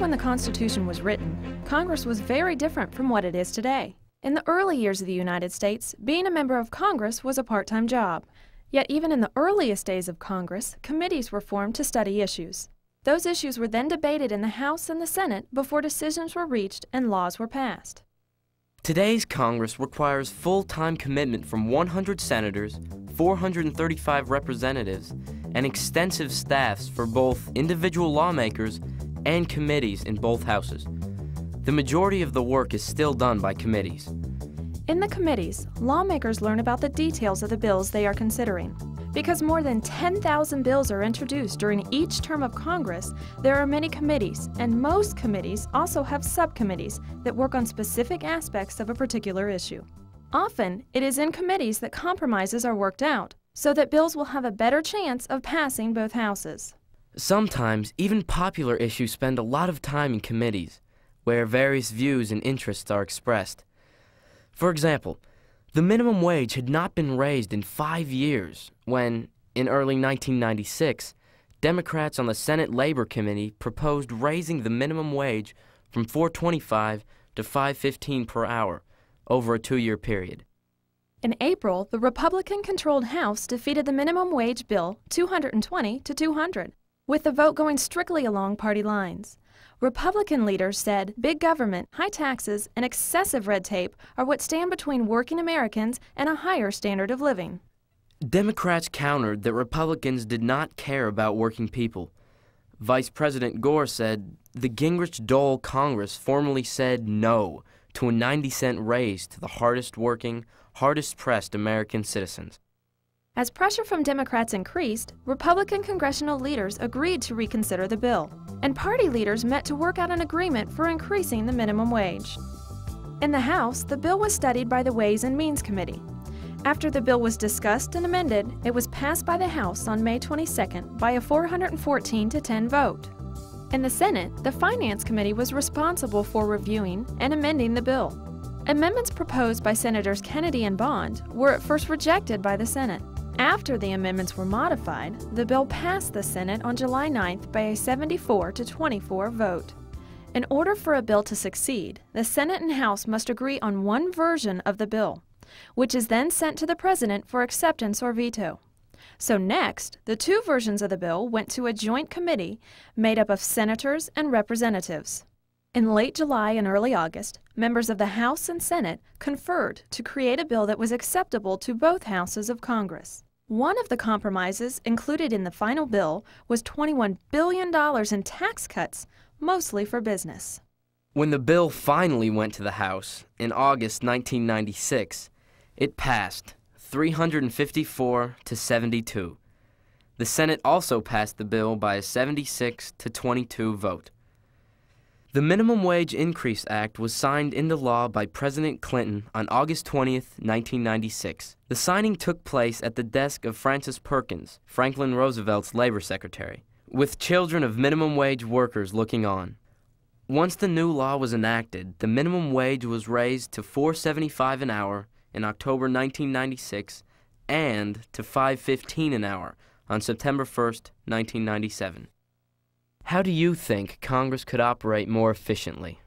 when the Constitution was written, Congress was very different from what it is today. In the early years of the United States, being a member of Congress was a part-time job. Yet even in the earliest days of Congress, committees were formed to study issues. Those issues were then debated in the House and the Senate before decisions were reached and laws were passed. Today's Congress requires full-time commitment from 100 senators, 435 representatives, and extensive staffs for both individual lawmakers and committees in both houses. The majority of the work is still done by committees. In the committees, lawmakers learn about the details of the bills they are considering. Because more than 10,000 bills are introduced during each term of Congress, there are many committees, and most committees also have subcommittees that work on specific aspects of a particular issue. Often, it is in committees that compromises are worked out, so that bills will have a better chance of passing both houses. Sometimes, even popular issues spend a lot of time in committees, where various views and interests are expressed. For example, the minimum wage had not been raised in 5 years when, in early 1996, Democrats on the Senate Labor Committee proposed raising the minimum wage from $4.25 to $5.15 per hour over a 2-year period. In April, the Republican-controlled House defeated the minimum wage bill 220 to 200, with the vote going strictly along party lines. Republican leaders said big government, high taxes, and excessive red tape are what stand between working Americans and a higher standard of living. Democrats countered that Republicans did not care about working people. Vice President Gore said the Gingrich-Dole Congress formally said no to a 90-cent raise to the hardest-working, hardest-pressed American citizens. As pressure from Democrats increased, Republican congressional leaders agreed to reconsider the bill, and party leaders met to work out an agreement for increasing the minimum wage. In the House, the bill was studied by the Ways and Means Committee. After the bill was discussed and amended, it was passed by the House on May 22nd by a 414 to 10 vote. In the Senate, the Finance Committee was responsible for reviewing and amending the bill. Amendments proposed by Senators Kennedy and Bond were at first rejected by the Senate. After the amendments were modified, the bill passed the Senate on July 9th by a 74 to 24 vote. In order for a bill to succeed, the Senate and House must agree on one version of the bill, which is then sent to the President for acceptance or veto. So next, the two versions of the bill went to a joint committee made up of senators and representatives. In late July and early August, members of the House and Senate conferred to create a bill that was acceptable to both houses of Congress. One of the compromises included in the final bill was $21 billion in tax cuts, mostly for business. When the bill finally went to the House in August 1996, it passed 354 to 72. The Senate also passed the bill by a 76 to 22 vote. The Minimum Wage Increase Act was signed into law by President Clinton on August 20th, 1996. The signing took place at the desk of Frances Perkins, Franklin Roosevelt's labor secretary, with children of minimum wage workers looking on. Once the new law was enacted, the minimum wage was raised to $4.75 an hour in October 1996 and to $5.15 an hour on September 1st, 1997. How do you think Congress could operate more efficiently?